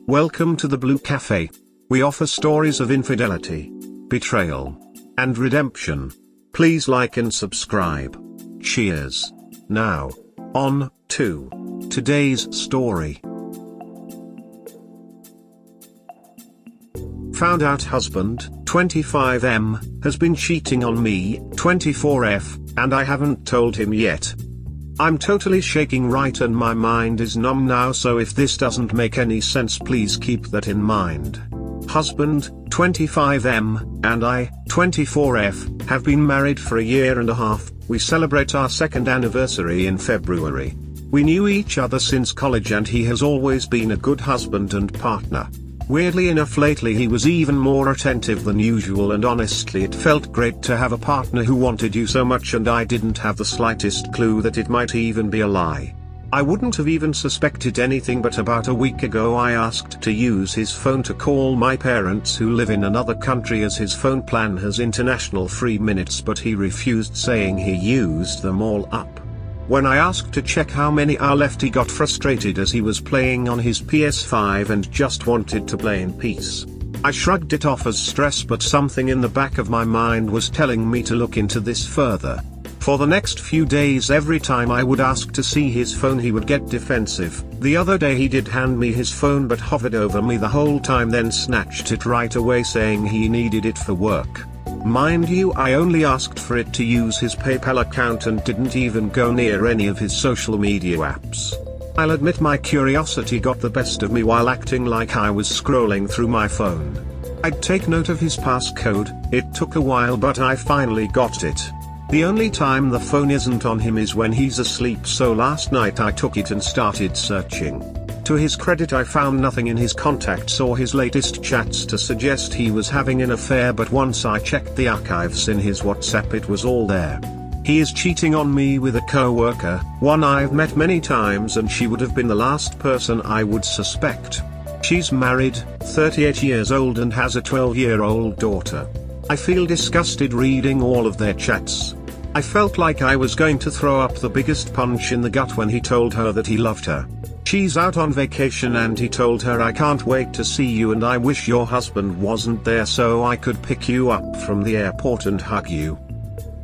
Welcome to the Blue Cafe. We offer stories of infidelity, betrayal, and redemption. Please like and subscribe. Cheers. Now, on to today's story. Found out husband, 25M, has been cheating on me, 24F, and I haven't told him yet. I'm totally shaking right and my mind is numb now, so if this doesn't make any sense, please keep that in mind. Husband, 25M, and I, 24F, have been married for a year and a half. We celebrate our second anniversary in February. We knew each other since college and he has always been a good husband and partner. Weirdly enough, lately he was even more attentive than usual, and honestly it felt great to have a partner who wanted you so much, and I didn't have the slightest clue that it might even be a lie. I wouldn't have even suspected anything, but about a week ago I asked to use his phone to call my parents who live in another country, as his phone plan has international free minutes, but he refused, saying he used them all up. When I asked to check how many are left, he got frustrated as he was playing on his PS5 and just wanted to play in peace. I shrugged it off as stress, but something in the back of my mind was telling me to look into this further. For the next few days, every time I would ask to see his phone, he would get defensive. The other day he did hand me his phone but hovered over me the whole time, then snatched it right away, saying he needed it for work. Mind you, I only asked for it to use his PayPal account and didn't even go near any of his social media apps. I'll admit my curiosity got the best of me while acting like I was scrolling through my phone. I'd take note of his passcode. It took a while, but I finally got it. The only time the phone isn't on him is when he's asleep, so last night I took it and started searching. To his credit, I found nothing in his contacts or his latest chats to suggest he was having an affair, but once I checked the archives in his WhatsApp, it was all there. He is cheating on me with a co-worker, one I've met many times, and she would have been the last person I would suspect. She's married, 38 years old, and has a 12-year-old daughter. I feel disgusted reading all of their chats. I felt like I was going to throw up the biggest punch in the gut when he told her that he loved her. She's out on vacation and he told her, "I can't wait to see you and I wish your husband wasn't there so I could pick you up from the airport and hug you."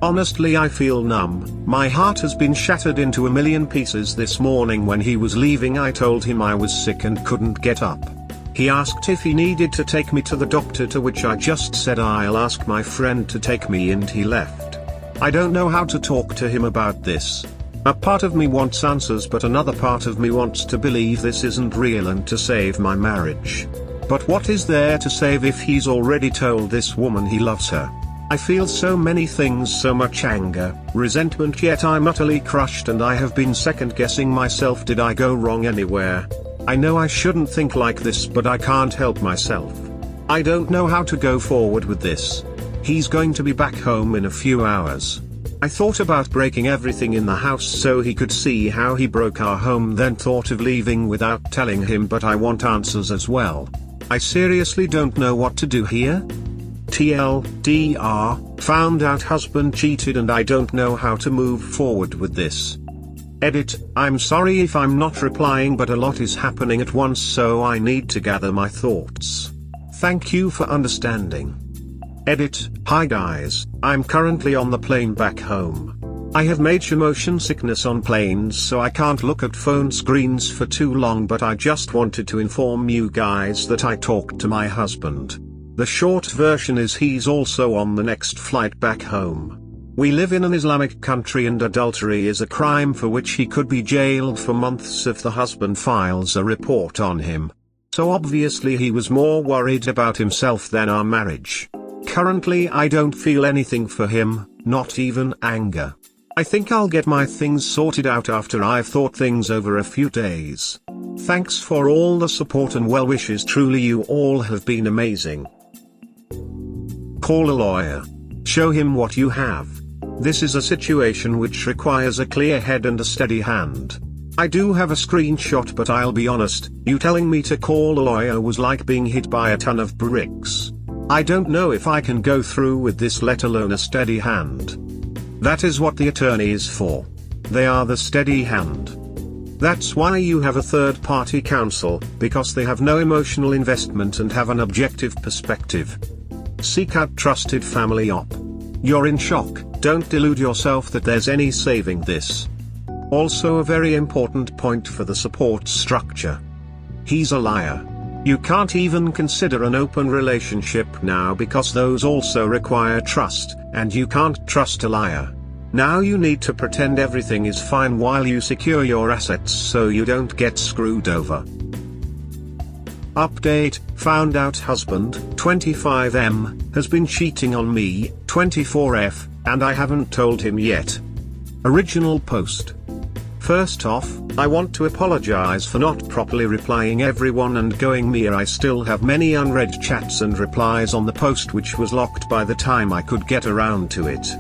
Honestly, I feel numb. My heart has been shattered into a million pieces. This morning when he was leaving, I told him I was sick and couldn't get up. He asked if he needed to take me to the doctor, to which I just said I'll ask my friend to take me, and he left. I don't know how to talk to him about this. A part of me wants answers, but another part of me wants to believe this isn't real and to save my marriage. But what is there to save if he's already told this woman he loves her? I feel so many things, so much anger, resentment, yet I'm utterly crushed and I have been second-guessing myself. Did I go wrong anywhere? I know I shouldn't think like this, but I can't help myself. I don't know how to go forward with this. He's going to be back home in a few hours. I thought about breaking everything in the house so he could see how he broke our home, then thought of leaving without telling him, but I want answers as well. I seriously don't know what to do here. TLDR, found out husband cheated and I don't know how to move forward with this. Edit, I'm sorry if I'm not replying, but a lot is happening at once, so I need to gather my thoughts. Thank you for understanding. Edit, hi guys, I'm currently on the plane back home. I have major motion sickness on planes, so I can't look at phone screens for too long, but I just wanted to inform you guys that I talked to my husband. The short version is he's also on the next flight back home. We live in an Islamic country and adultery is a crime for which he could be jailed for months if the husband files a report on him. So obviously he was more worried about himself than our marriage. Currently I don't feel anything for him, not even anger. I think I'll get my things sorted out after I've thought things over a few days. Thanks for all the support and well wishes, truly you all have been amazing. Call a lawyer. Show him what you have. This is a situation which requires a clear head and a steady hand. I do have a screenshot, but I'll be honest, you telling me to call a lawyer was like being hit by a ton of bricks. I don't know if I can go through with this, let alone a steady hand. That is what the attorney is for. They are the steady hand. That's why you have a third-party counsel, because they have no emotional investment and have an objective perspective. Seek out trusted family op. You're in shock, don't delude yourself that there's any saving this. Also a very important point for the support structure. He's a liar. You can't even consider an open relationship now because those also require trust, and you can't trust a liar. Now you need to pretend everything is fine while you secure your assets so you don't get screwed over. Update, found out husband, 25M, has been cheating on me, 24F, and I haven't told him yet. Original post. First off, I want to apologize for not properly replying everyone and going me. I still have many unread chats and replies on the post which was locked by the time I could get around to it.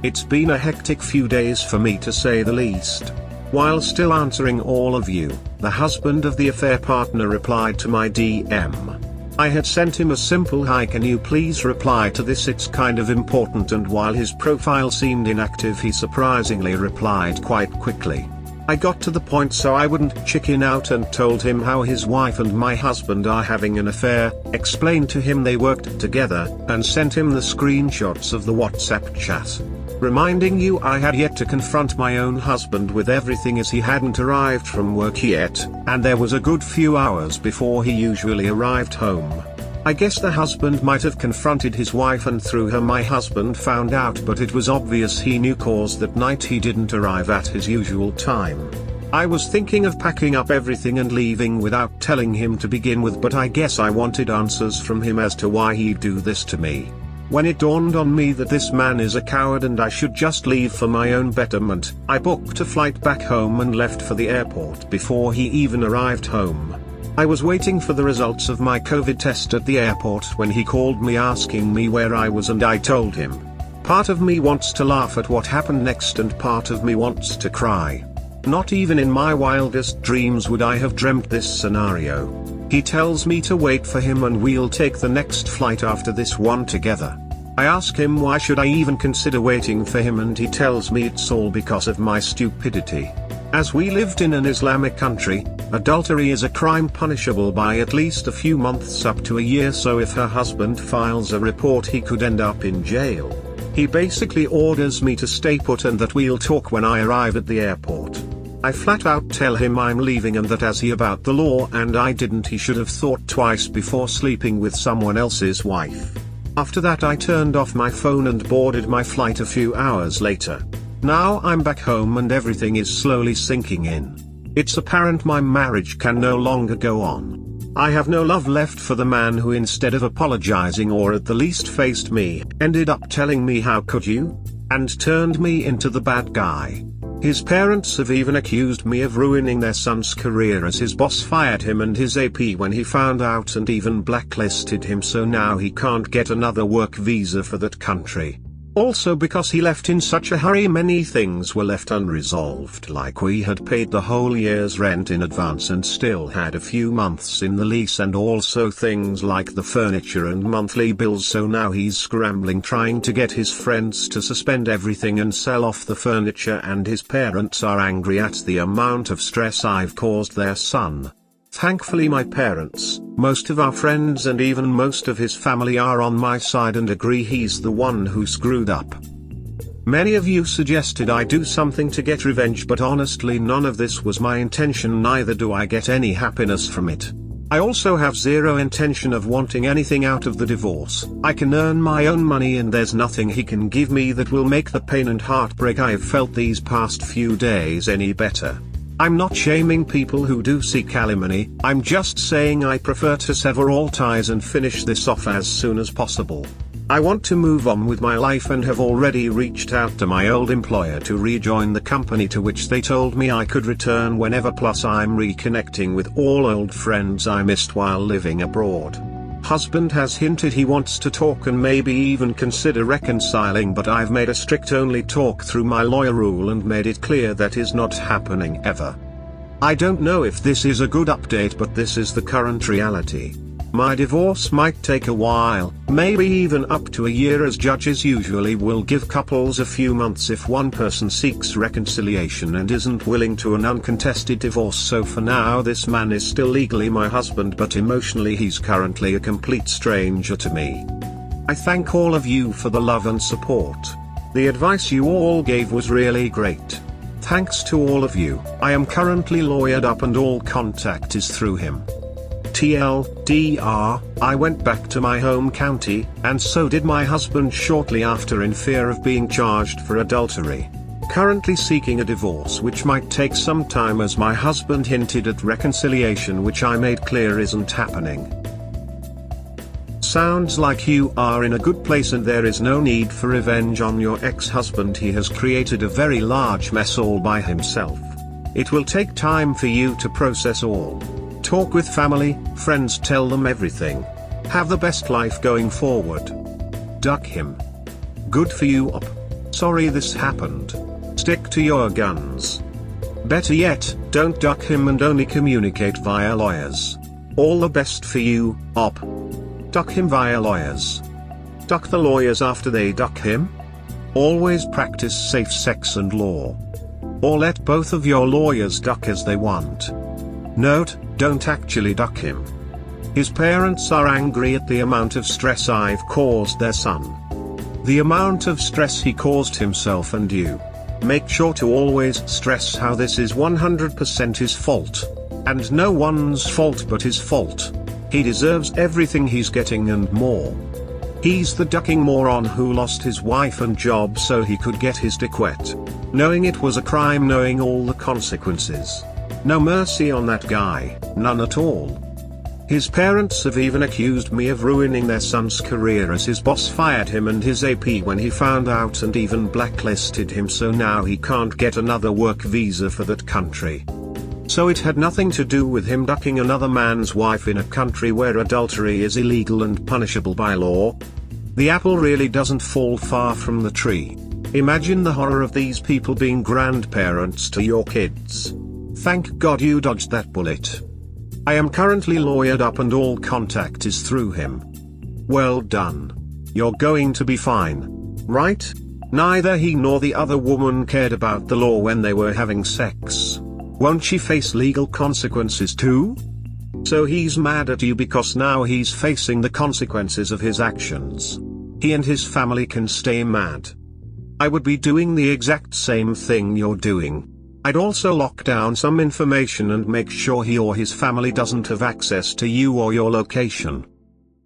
It's been a hectic few days for me to say the least. While still answering all of you, the husband of the affair partner replied to my DM. I had sent him a simple "Hi, can you please reply to this, it's kind of important," and while his profile seemed inactive he surprisingly replied quite quickly. I got to the point so I wouldn't chicken out and told him how his wife and my husband are having an affair, explained to him they worked together, and sent him the screenshots of the WhatsApp chat. Reminding you I had yet to confront my own husband with everything as he hadn't arrived from work yet, and there was a good few hours before he usually arrived home. I guess the husband might have confronted his wife and through her my husband found out, but it was obvious he knew cause that night he didn't arrive at his usual time. I was thinking of packing up everything and leaving without telling him to begin with, but I guess I wanted answers from him as to why he'd do this to me. When it dawned on me that this man is a coward and I should just leave for my own betterment, I booked a flight back home and left for the airport before he even arrived home. I was waiting for the results of my COVID test at the airport when he called me asking me where I was, and I told him. Part of me wants to laugh at what happened next and part of me wants to cry. Not even in my wildest dreams would I have dreamt this scenario. He tells me to wait for him and we'll take the next flight after this one together. I ask him why should I even consider waiting for him, and he tells me it's all because of my stupidity. As we lived in an Islamic country, adultery is a crime punishable by at least a few months up to a year, so if her husband files a report he could end up in jail. He basically orders me to stay put and that we'll talk when I arrive at the airport. I flat out tell him I'm leaving and that as he about the law and I didn't, he should have thought twice before sleeping with someone else's wife. After that I turned off my phone and boarded my flight a few hours later. Now I'm back home and everything is slowly sinking in. It's apparent my marriage can no longer go on. I have no love left for the man who, instead of apologizing or at the least faced me, ended up telling me "how could you?" and turned me into the bad guy. His parents have even accused me of ruining their son's career as his boss fired him and his AP when he found out, and even blacklisted him so now he can't get another work visa for that country. Also because he left in such a hurry, many things were left unresolved, like we had paid the whole year's rent in advance and still had a few months in the lease, and also things like the furniture and monthly bills, so now he's scrambling trying to get his friends to suspend everything and sell off the furniture, and his parents are angry at the amount of stress I've caused their son. Thankfully my parents, most of our friends and even most of his family are on my side and agree he's the one who screwed up. Many of you suggested I do something to get revenge, but honestly none of this was my intention, neither do I get any happiness from it. I also have zero intention of wanting anything out of the divorce. I can earn my own money and there's nothing he can give me that will make the pain and heartbreak I've felt these past few days any better. I'm not shaming people who do seek alimony, I'm just saying I prefer to sever all ties and finish this off as soon as possible. I want to move on with my life and have already reached out to my old employer to rejoin the company, to which they told me I could return whenever, plus I'm reconnecting with all old friends I missed while living abroad. Husband has hinted he wants to talk and maybe even consider reconciling, but I've made a strict only talk through my lawyer rule and made it clear that is not happening ever. I don't know if this is a good update, but this is the current reality. My divorce might take a while, maybe even up to a year, as judges usually will give couples a few months if one person seeks reconciliation and isn't willing to an uncontested divorce. So for now this man is still legally my husband, but emotionally he's currently a complete stranger to me. I thank all of you for the love and support. The advice you all gave was really great. Thanks to all of you. I am currently lawyered up and all contact is through him. TLDR, I went back to my home county, and so did my husband shortly after, in fear of being charged for adultery. Currently seeking a divorce, which might take some time, as my husband hinted at reconciliation, which I made clear isn't happening. Sounds like you are in a good place and there is no need for revenge on your ex-husband. He has created a very large mess all by himself. It will take time for you to process all. Talk with family, friends, tell them everything. Have the best life going forward. Duck him. Good for you, op. Sorry this happened. Stick to your guns. Better yet, don't duck him and only communicate via lawyers. All the best for you, op. Duck him via lawyers. Duck the lawyers after they duck him. Always practice safe sex and law. Or let both of your lawyers duck as they want. Note, don't actually duck him. His parents are angry at the amount of stress I've caused their son. The amount of stress he caused himself and you. Make sure to always stress how this is 100% his fault. And no one's fault but his fault. He deserves everything he's getting and more. He's the ducking moron who lost his wife and job so he could get his decwet. Knowing it was a crime, knowing all the consequences. No mercy on that guy, none at all. His parents have even accused me of ruining their son's career, as his boss fired him and his AP when he found out, and even blacklisted him, so now he can't get another work visa for that country. So it had nothing to do with him ducking another man's wife in a country where adultery is illegal and punishable by law. The apple really doesn't fall far from the tree. Imagine the horror of these people being grandparents to your kids. Thank God you dodged that bullet. I am currently lawyered up and all contact is through him. Well done. You're going to be fine. Right? Neither he nor the other woman cared about the law when they were having sex. Won't she face legal consequences too? So he's mad at you because now he's facing the consequences of his actions. He and his family can stay mad. I would be doing the exact same thing you're doing. I'd also lock down some information and make sure he or his family doesn't have access to you or your location.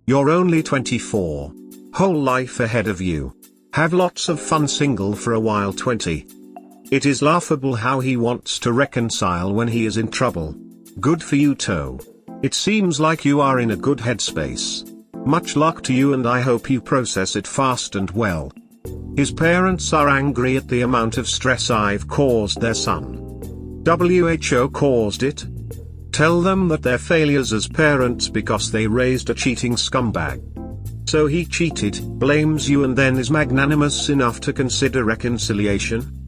You're only 24. Whole life ahead of you. Have lots of fun single for a while. 20. It is laughable how he wants to reconcile when he is in trouble. Good for you, Toe. It seems like you are in a good headspace. Much luck to you, and I hope you process it fast and well. His parents are angry at the amount of stress I've caused their son. WHO caused it. Tell them that they're failures as parents because they raised a cheating scumbag. So he cheated, blames you, and then is magnanimous enough to consider reconciliation?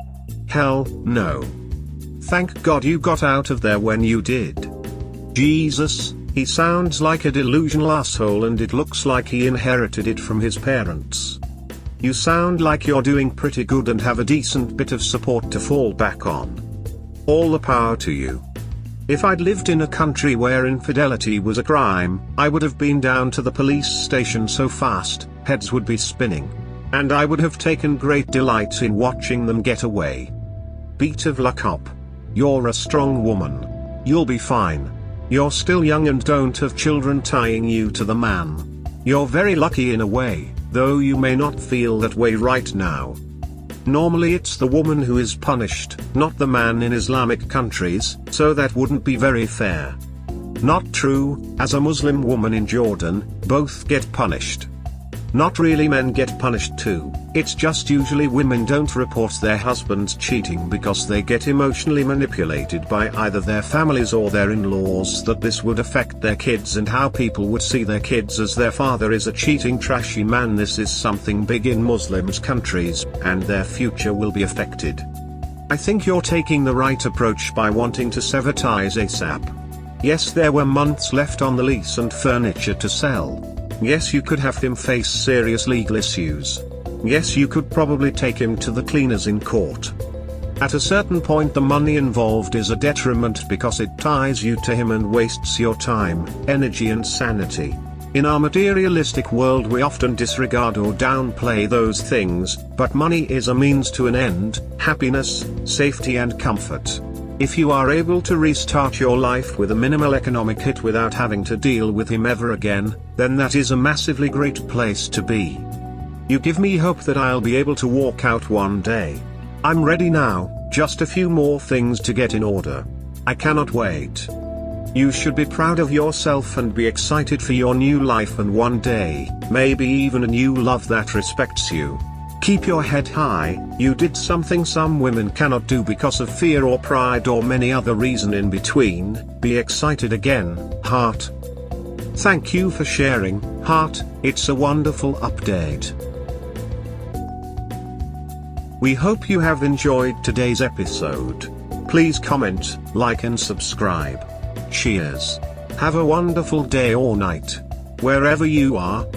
Hell, no. Thank God you got out of there when you did. Jesus, he sounds like a delusional asshole, and it looks like he inherited it from his parents. You sound like you're doing pretty good and have a decent bit of support to fall back on. All the power to you. If I'd lived in a country where infidelity was a crime, I would have been down to the police station so fast, heads would be spinning. And I would have taken great delight in watching them get away. Beat of luck, up. You're a strong woman. You'll be fine. You're still young and don't have children tying you to the man. You're very lucky in a way, though you may not feel that way right now. Normally it's the woman who is punished, not the man in Islamic countries, so that wouldn't be very fair. Not true, as a Muslim woman in Jordan, both get punished. Not really, men get punished too, it's just usually women don't report their husbands cheating because they get emotionally manipulated by either their families or their in-laws that this would affect their kids and how people would see their kids as their father is a cheating trashy man. This is something big in Muslims countries, and their future will be affected. I think you're taking the right approach by wanting to sever ties ASAP. Yes, there were months left on the lease and furniture to sell. Yes, you could have him face serious legal issues. Yes, you could probably take him to the cleaners in court. At a certain point the money involved is a detriment because it ties you to him and wastes your time, energy and sanity. In our materialistic world we often disregard or downplay those things, but money is a means to an end, happiness, safety and comfort. If you are able to restart your life with a minimal economic hit without having to deal with him ever again, then that is a massively great place to be. You give me hope that I'll be able to walk out one day. I'm ready now, just a few more things to get in order. I cannot wait. You should be proud of yourself and be excited for your new life and one day, maybe even a new love that respects you. Keep your head high, you did something some women cannot do because of fear or pride or many other reason in between. Be excited again, heart. Thank you for sharing, heart, it's a wonderful update. We hope you have enjoyed today's episode. Please comment, like and subscribe. Cheers. Have a wonderful day or night. Wherever you are.